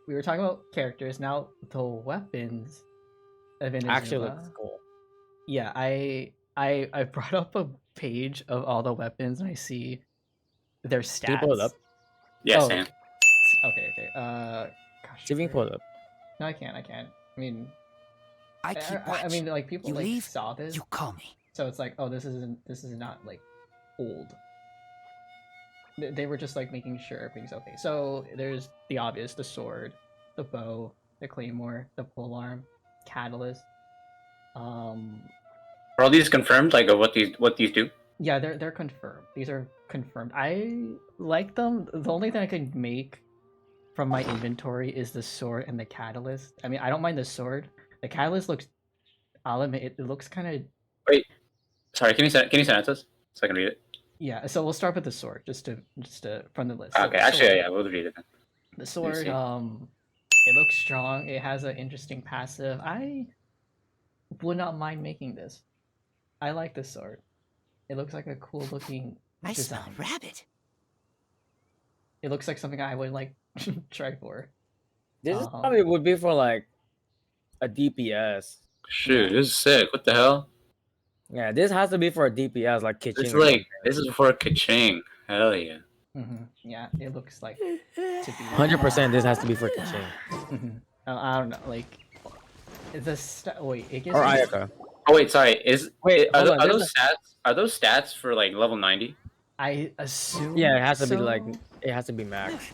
we were talking about characters. Now the weapons of Actually looks Inazuma. cool. Yeah, I brought up a page of all the weapons and I see their Can you pull it stats. up? Yeah, Oh, Sam. okay. Gosh, See if you can pull it up. no, I can't. I mean, I keep watch. I mean, like people You like leave, saw this, you call me. so it's like, oh, this is not like old. They were just like making sure everything's okay. So there's the obvious: the sword, the bow, the claymore, the polearm, catalyst. Are all these confirmed? Like what these do? Yeah, they're confirmed. These are confirmed. I like them. The only thing I could make from my inventory is the sword and the catalyst. I mean, I don't mind the sword. The catalyst looks. I'll admit it looks kind of. Wait, sorry. Can you send it to us so I can read it? Yeah. So we'll start with the sword, just to from the list. So Okay, the actually, sword, yeah, we'll read it then. the sword. see. It looks strong. It has an interesting passive. I would not mind making this. I like this sword. It looks like a cool looking I smell design. rabbit. It looks like something I would like try for. This probably would be for like a DPS. Shoot, this is sick. What the hell? Yeah, this has to be for a DPS like kitchen. This is for Kaching. Hell yeah. Yeah, it looks like to be 100%. This has to be for kitchen. I don't know, like wait, it gives Or me... Ayaka. Oh wait, sorry. Are those stats for like level 90? I assume. Yeah, it has to be so. like it has to be max.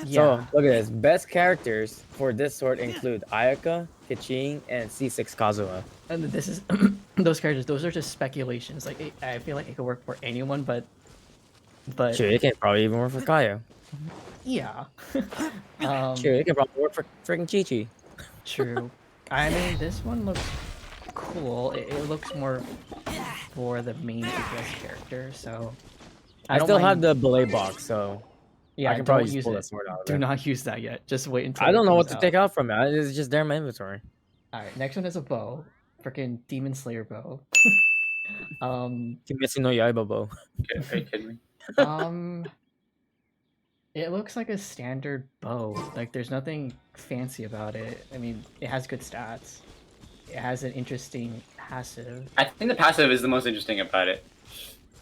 Yeah. So look at this. Best characters for this sword include Ayaka, Kiching, and C6 Kazuha. And this is those characters. Those are just speculations. Like I feel like it could work for anyone, but Sure, it can probably even work for Kaya. yeah. Sure, it can probably work for freaking Chi-Chi. True. I mean, this one looks cool. It looks more for the main DPS character, so I still have the belay box, so yeah, I can probably use pull it. that sword out of Do there. not use that yet. Just wait until I don't know what comes to out. take out from it. It's just there in my inventory. All right, next one is a bow, freaking Demon Slayer bow. Kimetsu no Yaiba bow. Are you kidding me? It looks like a standard bow. Like there's nothing fancy about it. I mean, it has good stats. It has an interesting passive. I think the passive is the most interesting about it.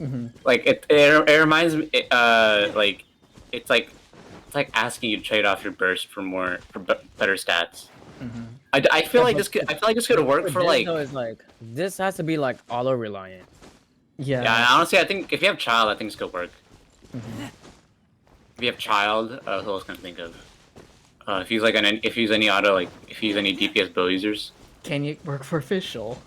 Mm-hmm. Like it reminds me, like it's like asking you to trade off your burst for better stats. Mm-hmm. I feel like this could work for like. Though, is like this has to be like auto reliant. Yeah. Yeah, honestly, I think if you have child, I think this could work. Mm-hmm. If you have child, who else can I think of? If you use any auto, like if you use any DPS bow users. Can you work for official?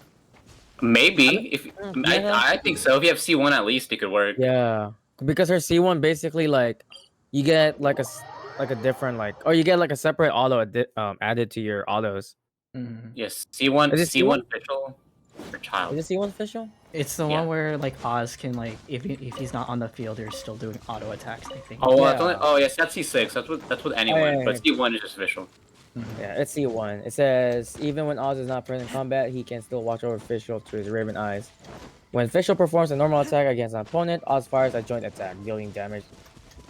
Maybe I think so. If you have C1 at least, it could work. Yeah, because her C1 basically like you get like a different like or you get like a separate auto added to your autos. Mm-hmm. Yes, C1 official for child. Is it C1 official? It's the one where like Oz can like if he's not on the field, they're still doing auto attacks. I think. Oh, Yeah. Yes, that's C6. That's with anyone, but C1 is just official. Yeah, it's C1. It says even when Oz is not present in combat, he can still watch over Fischl through his Raven eyes. When Fischl performs a normal attack against an opponent, Oz fires a joint attack, dealing damage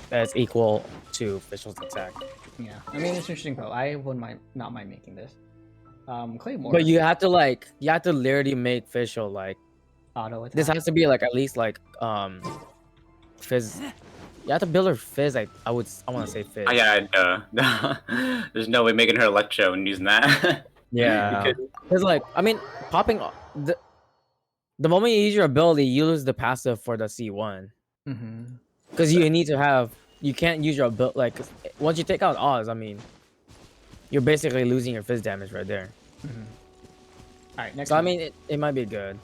that is equal to Fischl's attack. Yeah, I mean it's interesting though. I wouldn't not mind making this. Claymore. But you have to literally make Fischl like auto attack. this has to be like at least like fizz. You have to build her fizz. I want to say fizz. Oh, yeah, there's no way making her Electro and using that. Yeah, because like I mean, popping the moment you use your ability, you lose the passive for the C1. Because you need to have you can't use your ability like once you take out Oz. I mean, you're basically losing your fizz damage right there. All right, next. So one. I mean, it might be good.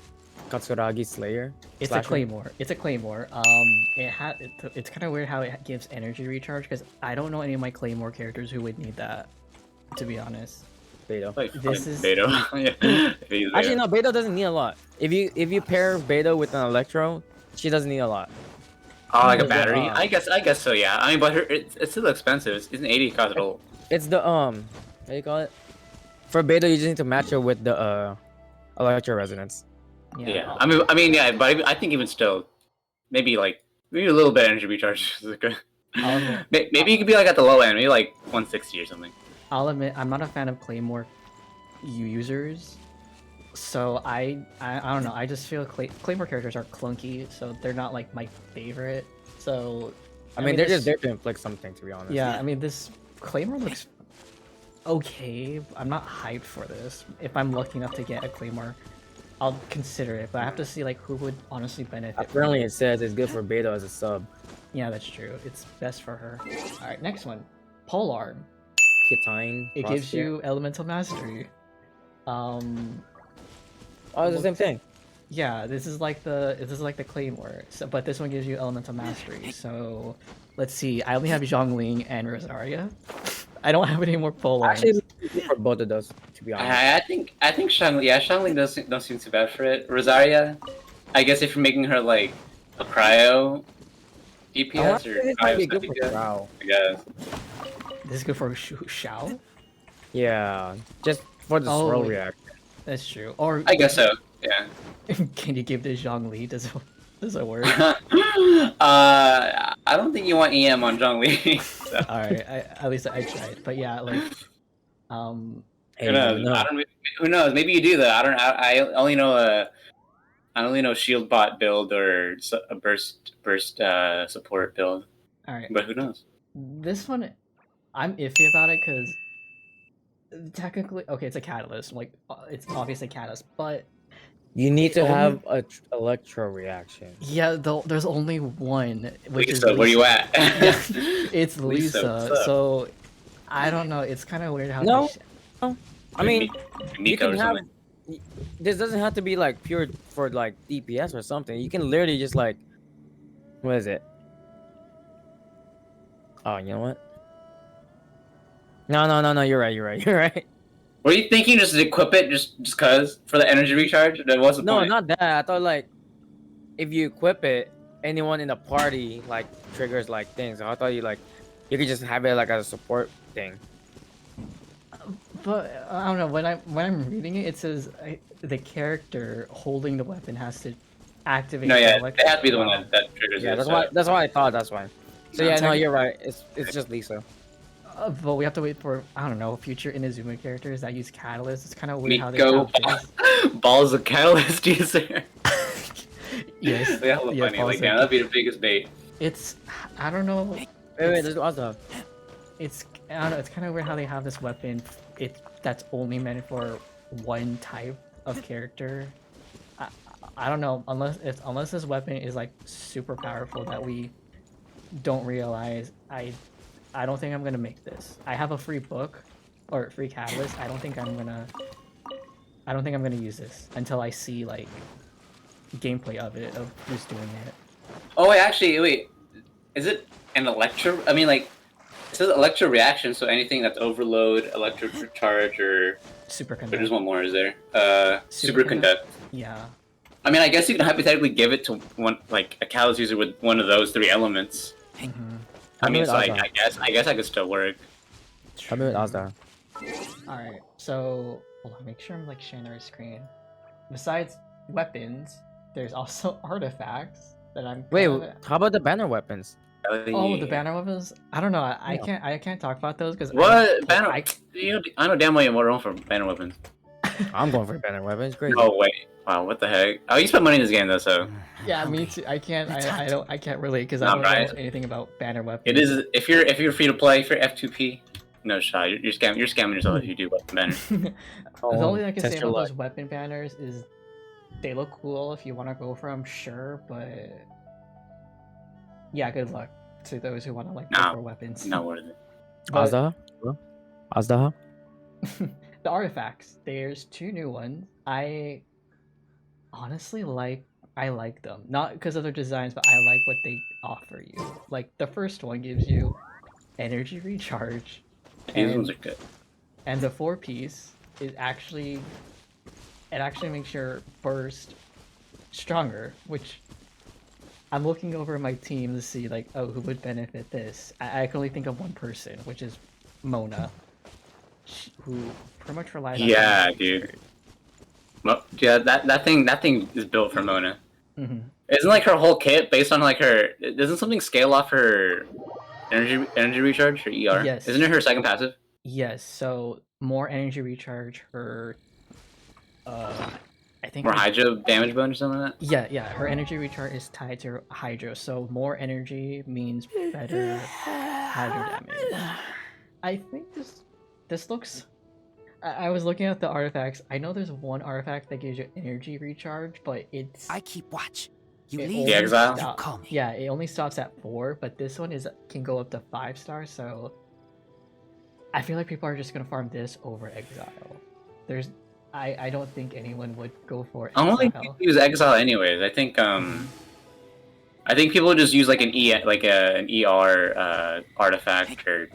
Katsuragi Slayer. It's Slasher. a claymore. It's a claymore. It's kind of weird how it gives energy recharge because I don't know any of my claymore characters who would need that. To be honest. Beto. This is Beto. Actually, no. Beto doesn't need a lot. If you pair Beto with an Electro, she doesn't need a lot. Oh, like a battery? I guess so. Yeah. I mean, but it's still expensive. It's an 80 cost at all. It's the what do you call it? For Beto, you just need to match her with the Electro Resonance. Yeah. I mean, yeah. But I think even still, maybe a little bit of energy recharge is good. Maybe you could be like at the low end, maybe like 160 or something. I'll admit I'm not a fan of Claymore users. So I don't know. I just feel Claymore characters are clunky, so they're not like my favorite. So I mean, they're just there to inflict something, to be honest. yeah. I mean, this Claymore looks okay. I'm not hyped for this. If I'm lucky enough to get a Claymore, I'll consider it. But I have to see like who would honestly benefit. Apparently, it says it's good for beta as a sub. Yeah, that's true. It's best for her. All right, next one, Polearm. Kitine. It gives you elemental mastery. Oh, it's the same thing. Yeah, this is like the Claymore, so, but this one gives you elemental mastery. So, let's see. I only have Zhongling and Rosaria. I don't have any more Polearms. Actually, for both of those, to be honest. I think Shangli don't seem too bad for it. Rosaria, I guess if you're making her like a cryo DPS or cryo DPS, I guess. This is good for Xiao. Yeah, just for the slow react. That's true. Or I guess so. Yeah. Can you give this Zhongli? Does it work? I don't think you want EM on Zhongli. So. All right. At least I tried. But yeah, like, Who knows? Who knows? Maybe you do though. I only know shield bot build or a burst support build. All right. But who knows? This one, I'm iffy about it because technically, okay, it's a catalyst. Like, it's obviously a catalyst, but you need to have a electro reaction. Yeah, there's only one, which Lisa, is where you at? Yeah, it's Lisa, Lisa. So I don't know. It's kind of weird how. No, I mean, you Miko can or have. something. This doesn't have to be like pure for like DPS or something. You can literally just like, what is it? Oh, you know what? No. You're right. Were you thinking just to equip it just cause for the energy recharge? That was the point. No, not that. I thought like, if you equip it, anyone in the party like triggers like things. So I thought you could just have it like as a support thing. But I don't know. When I'm reading it, it says the character holding the weapon has to activate. No, yeah, the they have to be the one that triggers Yeah, it. that's why I thought. That's why. So No, yeah, no, you're right. It's just Lisa. But we have to wait for, I don't know, future Inazuma characters that use Catalyst. It's kind of weird how they Miko have this. balls of catalyst user. Yes. Yeah, funny. Like, yeah, that'd be the biggest bait. It's, I don't know. Wait, there's other. It's, I don't know. It's kind of weird how they have this weapon. That's only meant for one type of character. I don't know, unless this weapon is like super powerful that we don't realize. I don't think I'm gonna make this. I have a free book or free catalyst. I don't think I'm gonna use this until I see like gameplay of who's doing it. Oh wait, is it an electro? I mean, like, it says electro reaction, so anything that's overload, electro charge, or Superconduct. There's one more, is there? Superconduct. Yeah. I mean, I guess you can hypothetically give it to one, like a catalyst user with one of those 3 elements. Mm-hmm. I mean, so I guess I could still work. I'll do it Azda. Alright, so hold on, make sure I'm like sharing our screen. Besides weapons, there's also artifacts that I'm Wait, how about the banner weapons? Oh, the banner weapons? I don't know. I can't talk about those because what banner? I know damn well you're wrong for banner weapons. I'm going for banner weapons. Great. Oh wait, wow, what the heck? Oh, you spent money in this game though, so. Yeah, me too. I can't relate because I don't know anything about banner weapons. It is if you're free to play, if you're F2P, no shot. You're scamming yourself if you do weapon banners. The only thing I can say about those weapon banners is they look cool if you want to go for them, sure, but yeah, good luck to those who want to like go for weapons. Not worth it. Azda. The artifacts. There's 2 new ones. I honestly like them. Not because of their designs, but I like what they offer you. Like the first one gives you energy recharge. These ones are good. And the 4-piece is actually makes your burst stronger, which I'm looking over my team to see like, oh, who would benefit this. I can only think of one person, which is Mona, who pretty much relies on. Yeah, dude. Well, yeah, that thing is built for Mona. Mm-hmm. Isn't like her whole kit based on like her? Doesn't something scale off her Energy recharge or ER? Yes. Isn't it her second passive? Yes. So more energy recharge. Her. I think More Hydro damage bonus or something like that? Yeah. Her energy recharge is tied to her Hydro, so more energy means better Hydro damage. I think this looks. I was looking at the artifacts. I know there's one artifact that gives you energy recharge, but it's. I keep watch. You it leave. only The exile? stop- You call me. Yeah, it only stops at 4, but this one can go up to 5 stars. So I feel like people are just gonna farm this over exile. I don't think anyone would go for I don't think exile. people use exile anyways. I think people just use like an ER artifact or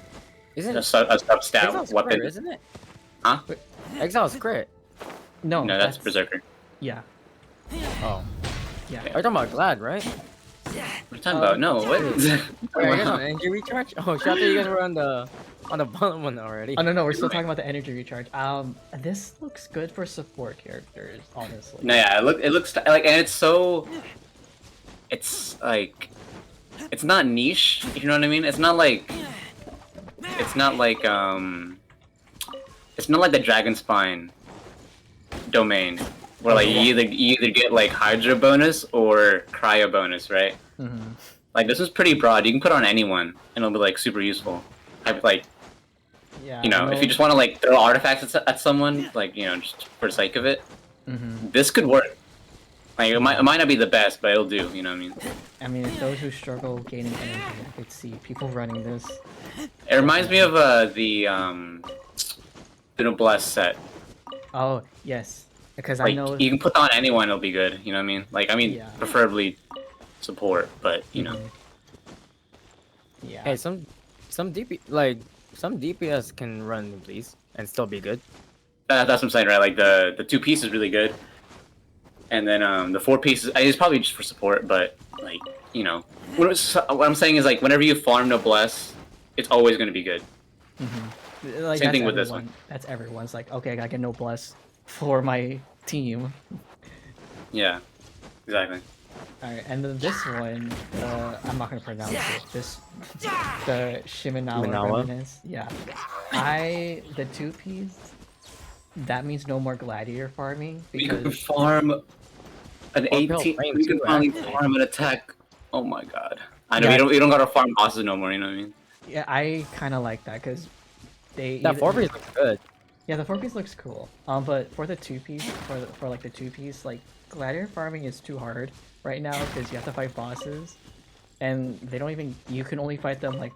Isn't a sub-stat Exile's weapon. crit, isn't it? Huh? Exile's crit. No, No, that's Berserker. Yeah, Oh. yeah. Are you talking about Glad, right? What are you talking about? No, what? Wait, are you guys on energy recharge? Oh, shit, I thought you guys were on the bottom one already. Oh no, we're still talking about the energy recharge. This looks good for support characters, honestly. No, yeah, it looks like, and it's so, it's like, it's not niche. You know what I mean? It's not like the Dragon Spine domain where like you either get like Hydra bonus or Cryo bonus, right? Mm-hmm. Like this is pretty broad. You can put on anyone and it'll be like super useful. Like, Yeah. you know, if you just want to like throw artifacts at someone, like, you know, just for the sake of it, Mm-hmm. this could work. Like it might not be the best, but it'll do. You know what I mean? Those who struggle gaining energy, I could see people running this. It reminds me of the Noblesse set. Oh yes, because Like I know. you can put on anyone, it'll be good. You know what I mean? Like Yeah. preferably support, but you know. Yeah. Hey, some DPS can run Iblis and still be good. That's what I'm saying, right? Like the 2-piece is really good, and then the 4-piece is probably just for support. But like, you know, what I'm saying is like whenever you farm Noblesse, it's always going to be good. Mm-hmm. Like, Same thing with everyone. this one. That's everyone's like, okay, I gotta get Noblesse for my team. Yeah, exactly. Alright, and then this one, I'm not gonna pronounce it. The Shiminawa Shiminawa? Remnants. Yeah. The 2-piece, that means no more gladiator farming You can because farm an Or Pale 18. Flame You can too, finally actually. farm an attack. Oh my god! I know Yeah. you don't gotta farm bosses no more. You know what I mean? yeah, I kind of like that because That 4-piece looks good. Yeah, the 4-piece looks cool. But for the 2-piece, for like the 2-piece, like gladiator farming is too hard right now because you have to fight bosses, and they don't even. You can only fight them like.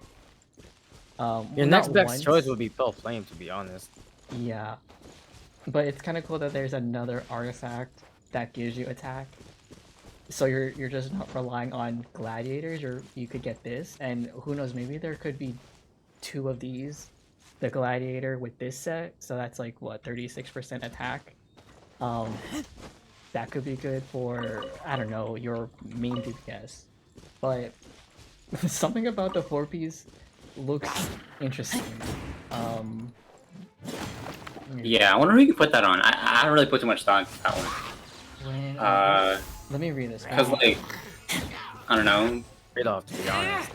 Your not next best once. choice would be Pale Flame, to be honest. Yeah, but it's kind of cool that there's another artifact that gives you attack. So you're just not relying on gladiators, or you could get this, and who knows, maybe there could be 2 of these, the gladiator with this set, so that's like what, 36% attack. That could be good for, I don't know, your main DPS. But something about the 4-piece looks interesting. Yeah, I wonder who you can put that on. I don't really put too much thought into that one. Let me read this. Because like, I don't know. Trade off, to be honest.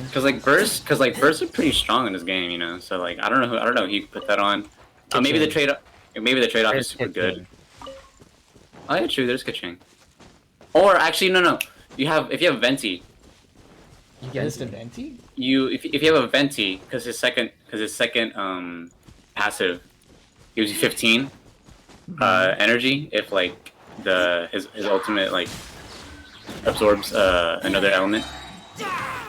Because like bursts are pretty strong in this game, you know. So like, I don't know who you can put that on. Maybe the trade off is super good. Oh yeah, true. There's Kaching. Or actually, no. If you have Venti, You get this to Venti? if you have a Venti, because his second passive gives you 15 energy if like his ultimate like absorbs another element.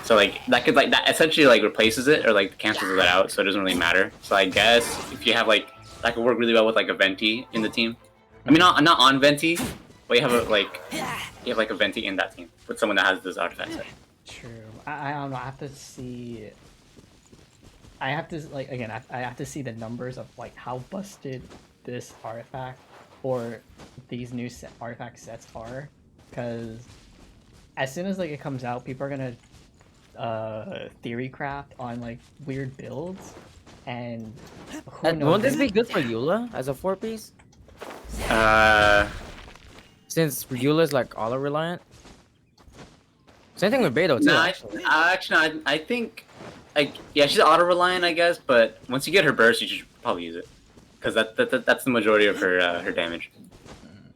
So like that essentially like replaces it or like cancels that out, so it doesn't really matter. So I guess if you have like that could work really well with like a Venti in the team. I mean not on Venti, but you have a Venti in that team with someone that has this artifact set. True. I don't know. I have to see. I have to like again. I have to see the numbers of like how busted this artifact or these new artifact sets are, because as soon as like it comes out, people are gonna theory craft on like weird builds, and who knows? Won't this be good for Eula as a 4-piece? Since Eula is like auto reliant. Same thing with Beto too. No, Actually. I think, like, yeah, she's auto reliant, I guess. But once you get her burst, you should probably use it, because that's the majority of her damage.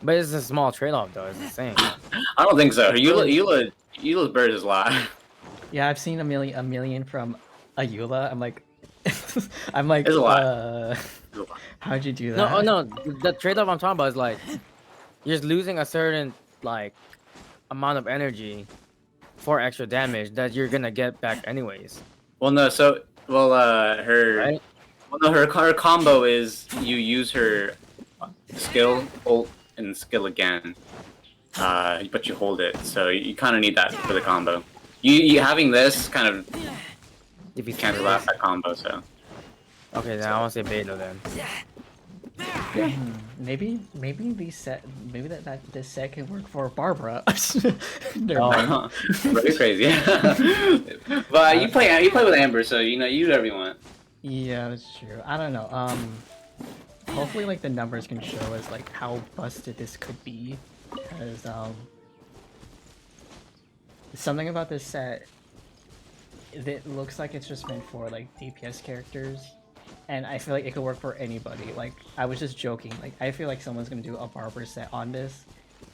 But it's a small trade-off though. It's the same. I don't think so. Eula's burst is a lot. Yeah, I've seen a million from Ayula. I'm like, I'm like, It's a lot. how'd you do No, that? oh no. The trade-off I'm talking about is like you're just losing a certain like amount of energy for extra damage that you're gonna get back anyways. Well, no. So, her. Right? Well, no, her combo is you use her skill, ult, and skill again, but you hold it. So you kind of need that for the combo. You having this kind of If you cancel out that combo. So Okay, then I want to say Beto then. Maybe this set can work for Barbara. Never Oh. mind. very crazy. But you play with Amber, so you do whatever you want. Yeah, that's true. I don't know. Hopefully, like the numbers can show us like how busted this could be, because something about this set, it looks like it's just meant for like DPS characters, and I feel like it could work for anybody. Like I was just joking. Like I feel like someone's gonna do a barber set on this,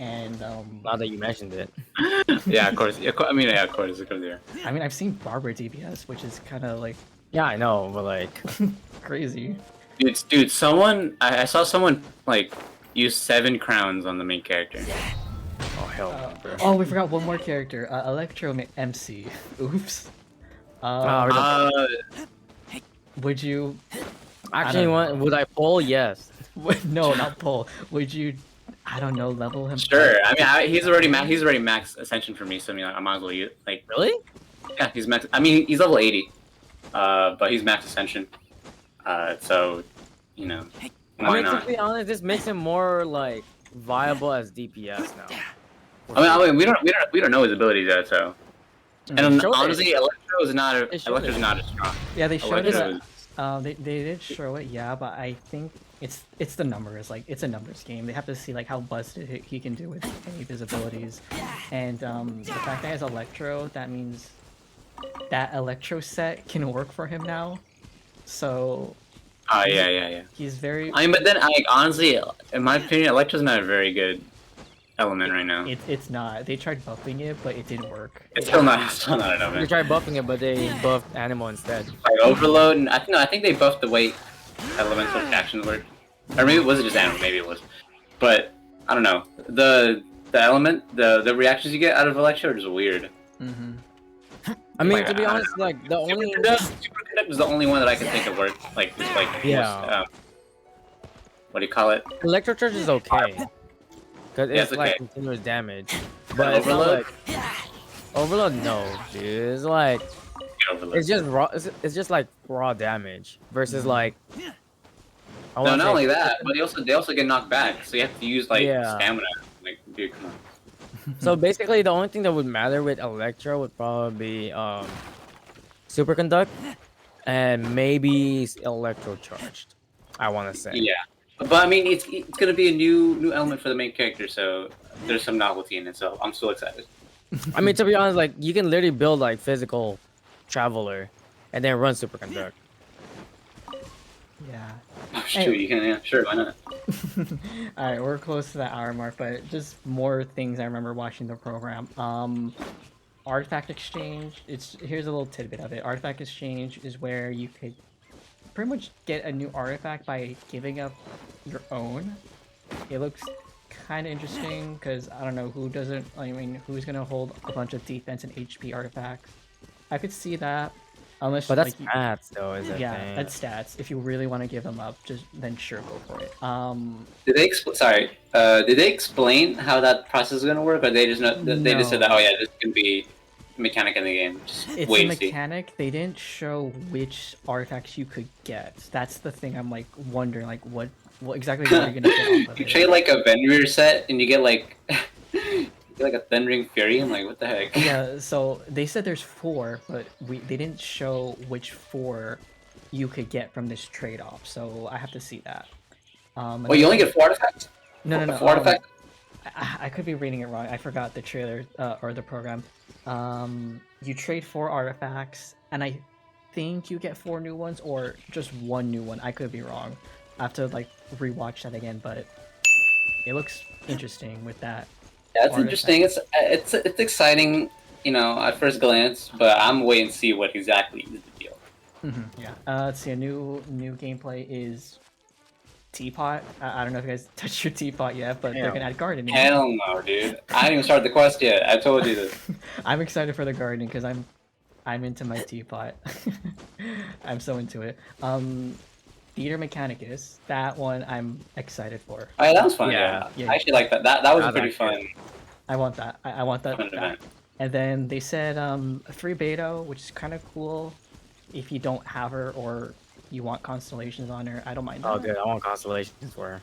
and Now that you mentioned it. Yeah, of course. I mean, yeah, of course, it comes here. I mean I've seen barber DPS, which is kind of like Yeah, I know, but like, crazy. Dude, I saw someone like use 7 crowns on the main character. oh hell, no, bro. Oh, we forgot one more character. Electro MC. Oops. Ah, Would you? Actually, don't know. would I pull? Yes. No, not Paul. Would you? I don't know. Level him. Sure. I mean, he's already max ascension for me, so I mean, I might as well use like. Really? Yeah, he's max. I mean, he's level 80, but he's max ascension. So, why I mean, not? to be honest, this makes him more like viable as DPS now. I mean, we don't know his abilities yet, so. And Show honestly, Electro's not They showed as strong. Yeah, they showed it. Electro They did show it. Yeah, but I think it's the numbers. Like it's a numbers game. They have to see like how busted he can do with any of his abilities, and the fact that he has Electro, that means that Electro set can work for him now. So. Yeah. He's very. I mean, but then, honestly, in my opinion, Electro's not a very good element right now. It's not. They tried buffing it, but it didn't work. It's still not an They element. tried buffing it, but they buffed Animal instead. Like Overload, and I think they buffed the way elemental action worked. Or maybe it was just Animal, maybe it was. But I don't know. The element, the reactions you get out of Electro are just weird. Mm-hmm. I mean, Like, to be I honest, like the only Superconduct is the only one that I can think of work like just like Yeah. most, what do you call it? Electro Charge is okay, cause Yeah, it's it's like okay. continuous damage. But it's not Overload? like Overload. No, dude, it's like Overload. it's just raw. It's just like raw damage versus like. I No, wanna not say- only that, but they also get knocked back, so you have to use like Yeah. stamina. Like, dude, come on. So basically, the only thing that would matter with Electro would probably be Superconduct and maybe Electro Charged. I want to say. Yeah, but I mean, it's gonna be a new element for the main character, so there's some novelty in it. So I'm still excited. I mean, to be honest, like you can literally build like physical Traveler and then run Superconduct. Yeah. Oh, shoot, you can, yeah, sure, why not? Alright, we're close to that hour mark, but just more things I remember watching the program. Artifact Exchange, here's a little tidbit of it. Artifact Exchange is where you could pretty much get a new artifact by giving up your own. It looks kind of interesting, because I don't know who's gonna hold a bunch of defense and HP artifacts. I could see that. Unless, But that's like, stats, though, is it? yeah, that's stats. If you really want to give them up, then sure, go for it. Did they explain how that process is gonna work, or they just they just said that, oh yeah, this can be a mechanic in the game. Just It's wait a and see. mechanic. They didn't show which artifacts you could get. That's the thing. I'm like wondering, like what exactly are you gonna get off of You it? trade like a Vendor set, and you get like a Thundering Fury. I'm like, what the heck? Yeah. So they said there's 4, but they didn't show which 4 you could get from this trade-off. So I have to see that. Well, you only get 4 artifacts. No. 4 artifacts. I could be reading it wrong. I forgot the trailer or the program. You trade 4 artifacts, and I think you get 4 new ones or just 1 new one. I could be wrong. I have to like rewatch that again, but it looks interesting with that. Yeah, it's artifact. interesting. It's exciting, you know, at first glance, but I'm waiting to see what exactly is the deal. Yeah. Let's see. A new gameplay is teapot. I don't know if you guys touched your teapot yet, but they're gonna add gardening. Hell no, dude! I didn't even start the quest yet. I told you this. I'm excited for the gardening because I'm into my teapot. I'm so into it. Theater Mechanicus. That one I'm excited for. Oh, yeah, that was fun. Yeah. I actually like that. That was I pretty like fun. I want that. I want that. Fun event. And then they said free beta, which is kind of cool if you don't have her or you want constellations on her. I don't mind that. Oh, good. I want constellations for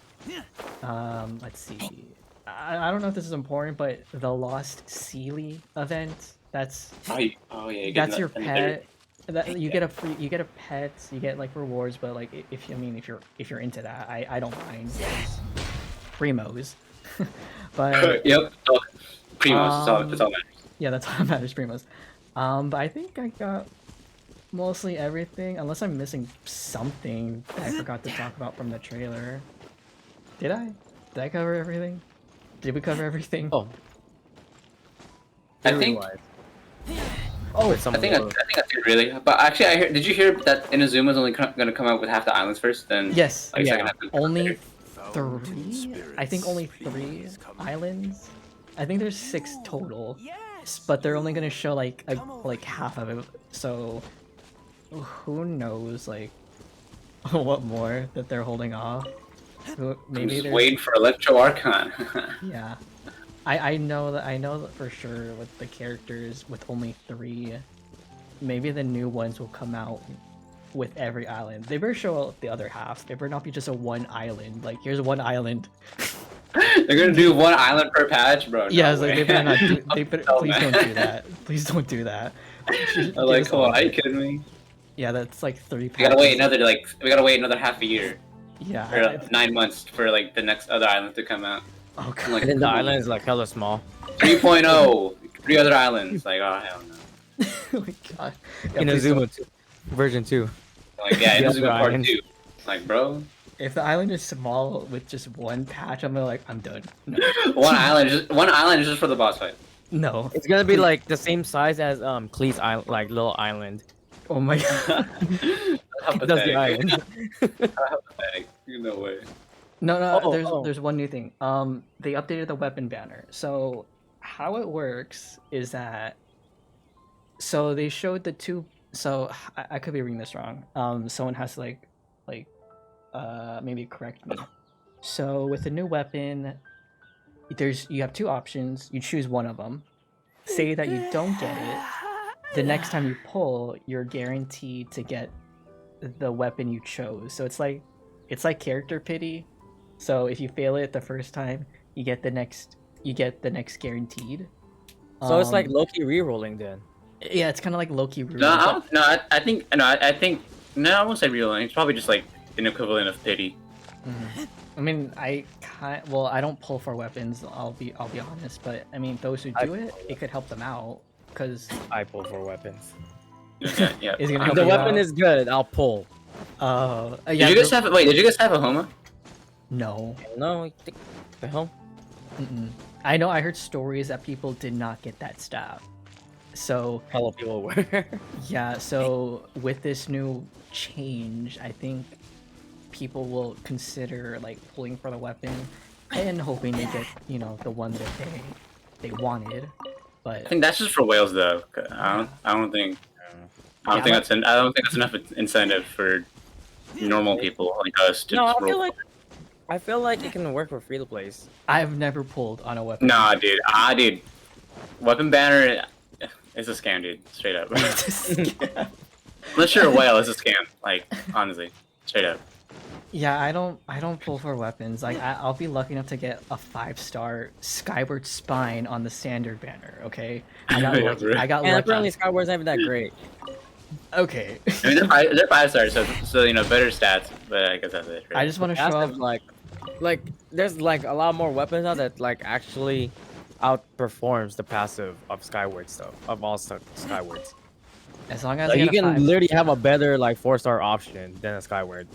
her. Let's see. I don't know if this is important, but the Lost Sealy event. That's Oh, yeah. You get that's your another- pet. That you get a free, you get a pet, you get like rewards, but like if you're into that, I don't mind. Primos, but Yep. Oh, Primos. That's all that matters. yeah, that's all that matters. Primos. But I think I got mostly everything, unless I'm missing something that I forgot to talk about from the trailer. Did I? Did I cover everything? Did we cover everything? Oh, I think. Oh, I think that's it, really. But actually, I heard. Did you hear that Inazuma is only going to come out with half the islands first? Then Yes. like, yeah. second half Only Thousand 3? spirits I think only feel 3 is coming. islands. I think there's 6 total, Yes. but they're only gonna show like half of it. So who knows like what more that they're holding off? I'm Maybe just there's waiting for Electro Archon. yeah. I know that for sure with the characters with only 3. Maybe the new ones will come out with every island. They better show the other half. They better not be just a one island. Like here's one island. They're gonna do one island per patch, bro. Yeah, No it's like way. they better not do. They better, Oh, please man. don't do that. Please don't do that. I'm Give like, us come on, all are you of it. kidding me? Yeah, that's like 3 We gotta wait patches. we gotta wait another half a year Yeah. or 9 months for like the next other island to come out. Oh god. Like, and then the come on. island is like hella small. 3.0, 3 other islands. Like, oh hell no. Oh my god. Yeah, please don't- Inazuma 2, version 2. Like, yeah, The Inazuma other Part islands. 2. Like, bro, If the island is small with just one patch, I'm gonna like I'm done. No. one island is just for the boss fight. No. It's gonna be like the same size as Clee's island, like little island. Oh my god. How That's the pathetic. island. How pathetic. No way. No, Oh. there's one new thing. They updated the weapon banner. So how it works is that they showed the 2. So I could be reading this wrong. Someone has to maybe correct me. So with the new weapon, you have 2 options. You choose one of them. Say that you don't get it. The next time you pull, you're guaranteed to get the weapon you chose. So it's like character pity. So if you fail it the first time, you get the next guaranteed. So it's like Loki rerolling then. Yeah, it's kind of like Loki. No, I think no, I won't say real. It's probably just like an equivalent of pity. I mean, I don't pull for weapons. I'll be honest, but I mean, those who do it could help them out because I pull for weapons. Yeah. It's gonna If help the you weapon out. is good, I'll pull. Yeah. Did you guys have Did you guys have a Homa? No. No, the hell? Mm-mm. I know. I heard stories that people did not get that staff. So Hella people were. yeah. So with this new change, I think people will consider like pulling for the weapon and hoping to get the one that they wanted. I But think that's just for whales though. I don't think that's enough incentive for normal people like us to No, just roll. I feel like it can work for free to plays. I've never pulled on a weapon. Nah, dude. Weapon banner is a scam, dude. Straight up. Unless you're a whale, it's a scam. Like, honestly. Straight up. Yeah, I don't pull for weapons. Like I'll be lucky enough to get a 5-star Skyward Spine on the standard banner. Okay, I got Yeah, lucky. right. I got And lucky. apparently Skyward's not even that great. Okay. I mean, they're 5 stars, so better stats. But I guess that's it. Right? I just want to show Passive, off. like like there's like a lot more weapons now that like actually outperforms the passive of Skyward stuff of all Skywards. As long as Like, I you get a can 5. literally have a better like 4-star option than a Skyward.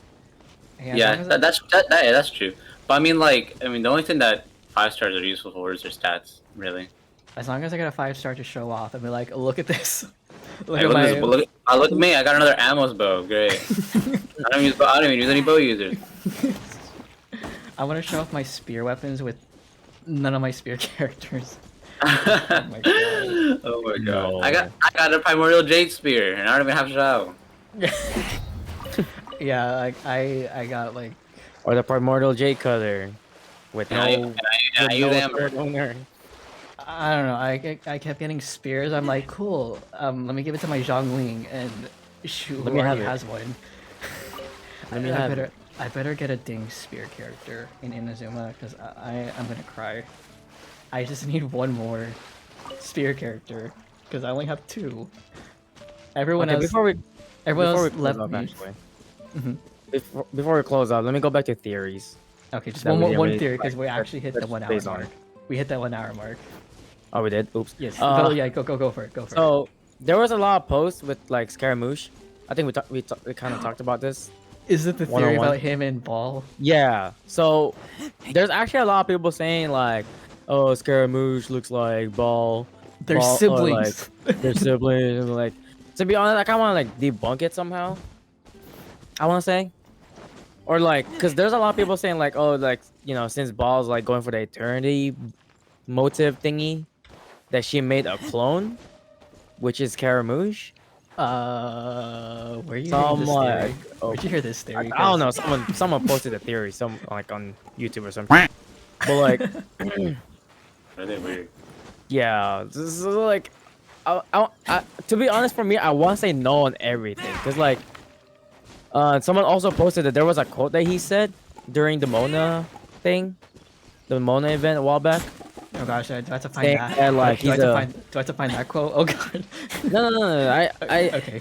Yeah, Yeah, as long as that's true. But I mean, the only thing that 5 stars are useful for is their stats, really. as long as I get a 5-star to show off and be like, look at this. Look Hey, at look, my. at this, look at me! I got another ammo's bow. Great. I don't even use any bow users. I want to show off my spear weapons with none of my spear characters. Oh my god. Oh my god! No. I got a primordial jade spear, and I don't even have Shao. Yeah, like I got like Or the Primordial Jade Cutter with And I no, use amber. owner. I don't know. I kept getting spears. I'm like, cool. Let me give it to my Zhongling and shoot. Let Who me have already it. has one. Let me have it. I better get a ding spear character in Inazuma because I'm gonna cry. I just need one more spear character because I only have 2. Everyone Okay, else. Everyone before else we close left up, me. actually. Mhm. Before we close out, let me go back to theories. Okay, just That we one already, theory because like, we actually hit the touched 1 hour base on. mark. We hit that 1 hour mark. Oh, we did. Oops. Yes. Uh, Go, yeah. Go for it. Go for it. So there was a lot of posts with like Scaramouche. I think we kind of talked about this. Is it the theory 101? about him and Ball? Yeah. So there's actually a lot of people saying like, oh, Scaramouche looks like Ball. They're Ball, or, siblings. like, they're siblings. And, like, to be honest, I kind of want to like debunk it somehow. I want to say, or like, cause there's a lot of people saying like, oh, like since Ball's like going for the eternity motive thingy, that she made a clone, which is Scaramouche. Where you Some, hearing this like, theory? oh, Where'd you hear this theory? I don't know. Someone posted a theory, some like on YouTube or something. But like, Are they weird? yeah, this is like, to be honest, for me, I want to say no on everything, cause like, someone also posted that there was a quote that he said during the Mona thing, the Mona event a while back. Oh gosh, do I have to find Saying that? that, like, do I he's have to find that quote? Oh god. No. Okay.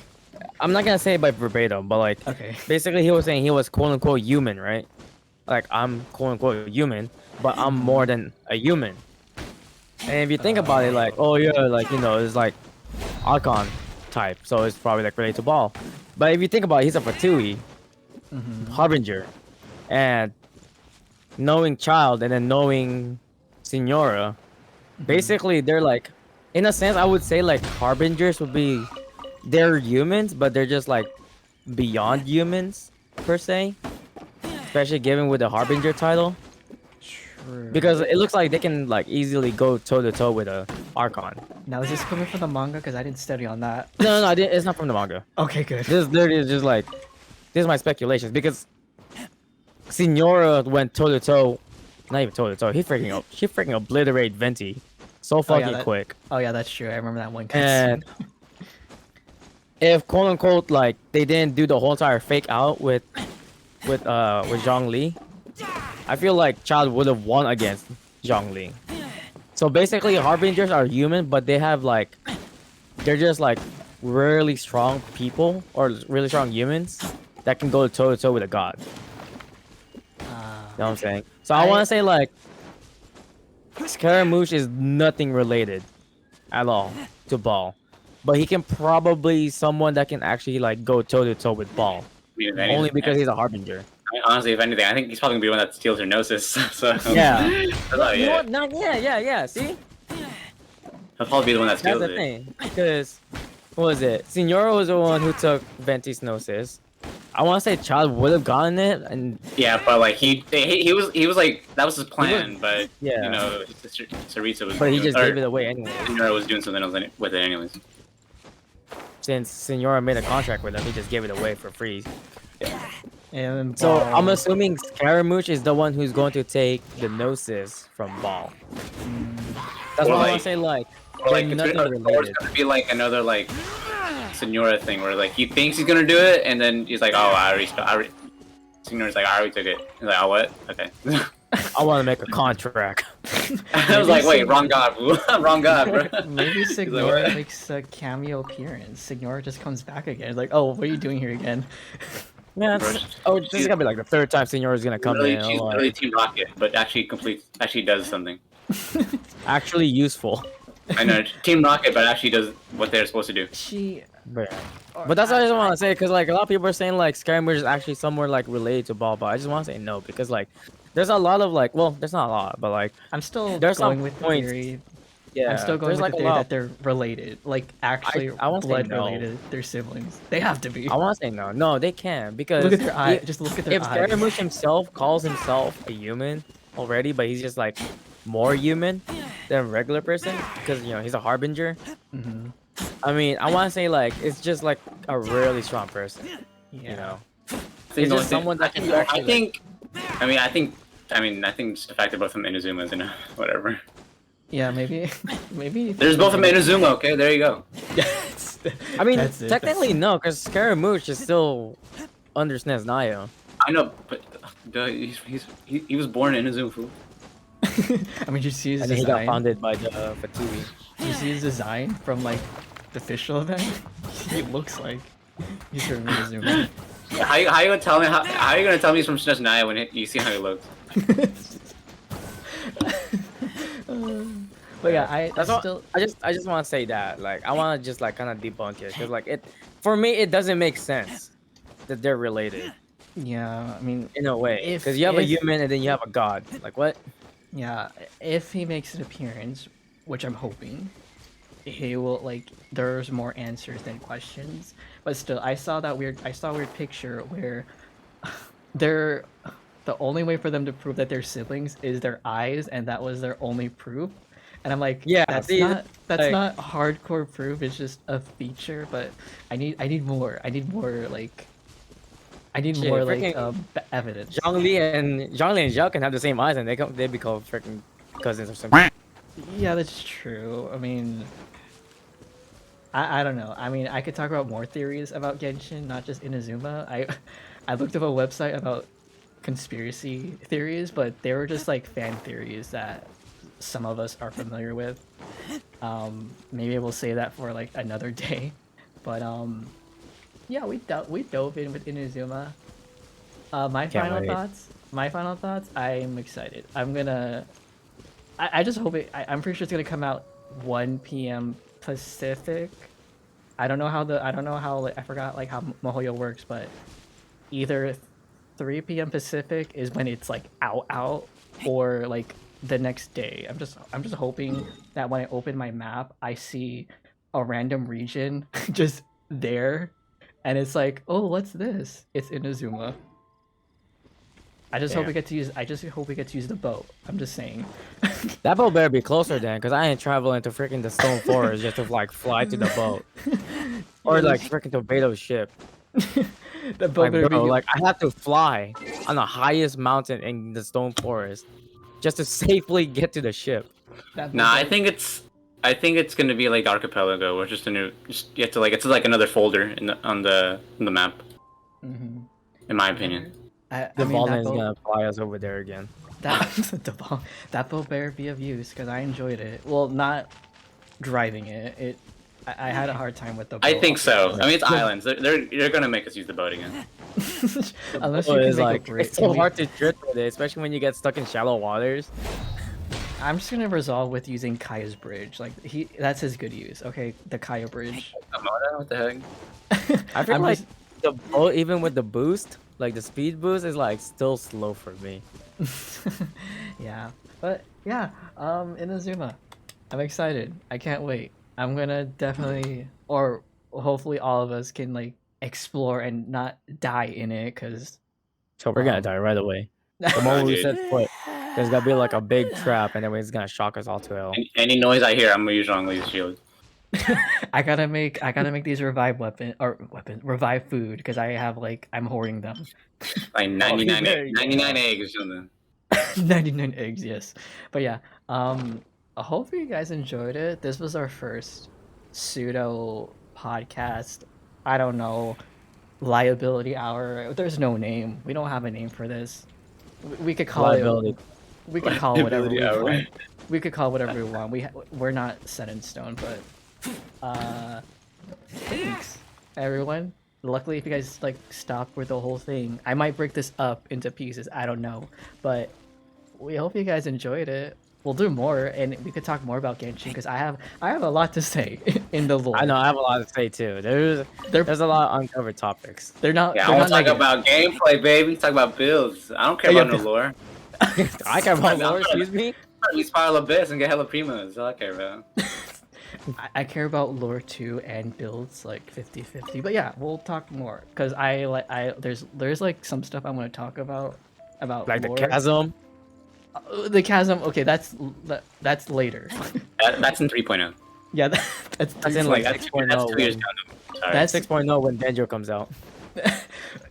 I'm not gonna say it by verbatim, but like, Okay. basically he was saying he was quote unquote human, right? Like I'm quote unquote human, but I'm more than a human. And if you think about it, like, oh yeah, like it's like Archon type, so it's probably like related to Ball. But if you think about it, he's a Fatui Harbinger, and knowing Child and then knowing Signora, basically they're like, in a sense, I would say like Harbingers would be, they're humans, but they're just like beyond humans per se, especially given with the Harbinger title. True. Because it looks like they can like easily go toe to toe with a Archon. Now is this coming from the manga? Because I didn't study on that. No, it's not from the manga. Okay, good. This literally is just like, this is my speculations because Signora went toe to toe, not even toe to toe. She freaking obliterated Venti so fucking quick. Oh yeah, that's true. I remember that one. And if quote unquote like they didn't do the whole entire fake out with Zhongli, I feel like Child would have won against Zhongli. So basically, Harbingers are human, but they have like, they're just like really strong people or really strong humans that can go toe to toe with a god. You know what I'm saying? So I want to say like, Scaramouche is nothing related at all to Ball, but he can probably someone that can actually like go toe to toe with Ball, only because he's a Harbinger. I mean, honestly, if anything, I think he's probably gonna be the one that steals her Gnosis. So Yeah. yeah. Yeah. See, He'll probably be the one that that's steals the it. thing. Because what was it? Signora was the one who took Venti's Gnosis. I want to say Child would have gotten it, and Yeah, but like he was like that was his plan, but yeah. you know, Sarita was. but he doing- just or gave it away anyway. Signora was doing something else with it anyways. Since Signora made a contract with him, he just gave it away for free. And So Ball- I'm assuming Scaramouche is the one who's going to take the Gnosis from Ball. That's Or why I want like- to say like, Or like they're it's nothing gonna, or it's related. gonna be like another like Signora thing where like he thinks he's gonna do it and then he's like, oh, I already. Signora's like, I already took it. He's like, oh, what? Okay. I want to make a contract. I was like, wait, wrong god, wrong god, bro. Maybe like, Signora what? makes a cameo appearance. Signora just comes back again. Like, oh, what are you doing here again? Yeah, oh, this is gonna be like the third time Senior is gonna come Literally, in. she's Like, literally Team Rocket, but actually does something. actually useful. I know Team Rocket, but actually does what they're supposed to do. She. But that's what I just want to say, because like a lot of people are saying like Scary Merge is actually somewhere like related to Ball, but I just want to say no, because like there's a lot of like, well, there's not a lot, but like I'm still there's going some with the points. theory. Yeah, I'm still going there's with like the a theory lot. that they're related, like actually I wanna say blood no. related. They're siblings. They have to be. I want to say no. No, they can't, because Look at their eye. Just look at their if Scary eyes. Merge himself calls himself a human already, but he's just like more human than a regular person, because you know he's a harbinger. Mm-hmm. I mean, I want to say like it's just like a really strong person. Yeah. You know, It's just someone that can actually, I think. I think just the fact that both of them Inazumas and whatever. Yeah, maybe. Maybe. There's both of them Inazuma. Okay, there you go. Yes. I mean, That's it, technically no, because Scaramouche is still under SNES Nio. I know, but he was born in Inazuma. Fool. I mean, you see his And then he got design. founded by the Fatui. You see his design from like the official event. He looks like he's from Inazuma. How you gonna tell me how are you gonna tell me he's from SNES Naya when you see how he looks? But yeah, I That's what, still. I just want to say that, like, I want to just like kind of debunk it, because like for me it doesn't make sense that they're related Yeah, I mean, in a way, If- because you have a if- human and then you have a god. Like what? yeah, if he makes an appearance, which I'm hoping, he will like. There's more answers than questions. But still, I saw a weird picture where they're the only way for them to prove that they're siblings is their eyes, and that was their only proof. And I'm like, Yeah, that's see, not like- not hardcore proof. It's just a feature. But I need more. I need more like. I need Shit, more like freaking evidence. Zhongli and Zhao can have the same eyes, and they be called freaking cousins or something. Yeah, that's true. I mean, I don't know. I mean, I could talk about more theories about Genshin, not just Inazuma. I looked up a website about conspiracy theories, but they were just like fan theories that some of us are familiar with. Maybe we'll save that for like another day. But yeah, we dove in with Inazuma. My Can't final wait. thoughts. My final thoughts. I'm excited. I just hope it. I'm pretty sure it's gonna come out 1 p.m. Pacific. I don't know how like, I forgot like how MiHoYo works, but either 3 p.m. Pacific is when it's like out, or like the next day. I'm just hoping that when I open my map, I see a random region just there, and it's like, oh, what's this? It's Inazuma. I just hope Damn. we get to use. I just hope we get to use the boat. I'm just saying. That boat better be closer then, because I ain't traveling to freaking the stone forest just to like fly to the boat, or like freaking to Beto's ship. The boat Like, better bro, be. like I have to fly on the highest mountain in the stone forest just to safely get to the ship. That boat Nah, I better- think it's gonna be like Archipelago, or just you have to like it's like another folder on the map, Mhm. in my opinion. I The mean, ball that is boat, gonna fly us over there again. that boat better be of use because I enjoyed it. Well, not driving it. I had a hard time with the boat. I think so. I mean, it's islands. They're gonna make us use the boat again. Unless Oh, you can it's make like a bridge. it's so hard to drift with it, especially when you get stuck in shallow waters. I'm just gonna resolve with using Kaya's bridge. Like that's his good use. Okay, the Kaya bridge. What the heck? I feel I'm like just- the boat, even with the boost, like the speed boost, is like still slow for me. Yeah, but yeah, Inazuma. I'm excited. I can't wait. I'm gonna definitely, or hopefully all of us can like explore and not die in it, cause So we're gonna die right away. The moment we set foot, there's gonna be like a big trap, and then it's gonna shock us all to hell. Any noise I hear, I'm gonna use Zhongli's shield. I gotta make these revive revive food because I have like I'm hoarding them. Like 99, there you go. 99 eggs or something. 99 eggs, yes. But yeah, I hope you guys enjoyed it. This was our first pseudo podcast. I don't know, liability hour. There's no name. We don't have a name for this. We could call Liability. it. We could call it whatever we Liability hour. want. We could call it whatever we want. We're not set in stone, but thanks everyone. luckily, if you guys like stop with the whole thing, I might break this up into pieces. I don't know, but we hope you guys enjoyed it. We'll do more, and we could talk more about Genshin because I have a lot to say in the lore. I know I have a lot to say too. There's a lot of uncovered topics. They're not. Yeah, they're I want not to talk negative. about gameplay, baby. Talk about builds. I don't care Yeah, about no lore. I care about lore. Excuse me. We spiral abyss and get hella primos. That's all I care about. I care about lore too and builds like 50-50. But yeah, we'll talk more because there's like some stuff I want to talk about Like lore. the chasm. The chasm. Okay, that's later. That's in 3.0. Yeah, That's in like That's 6.0. that's 2 years when- down. Sorry. That's 6.0 when Dendro comes out.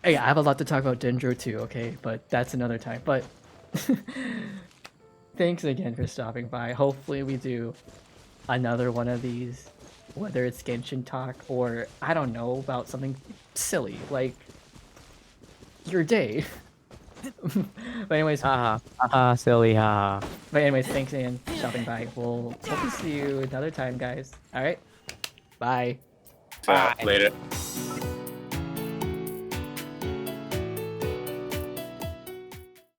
Hey, I have a lot to talk about Dendro too. Okay, but that's another time. But thanks again for stopping by. Hopefully, we do another one of these, whether it's Genshin talk or I don't know about something silly like your day. But anyways, Silly, haha. but anyways, thanks again for stopping by. We'll hope to see you another time, guys. All right, bye. So, later.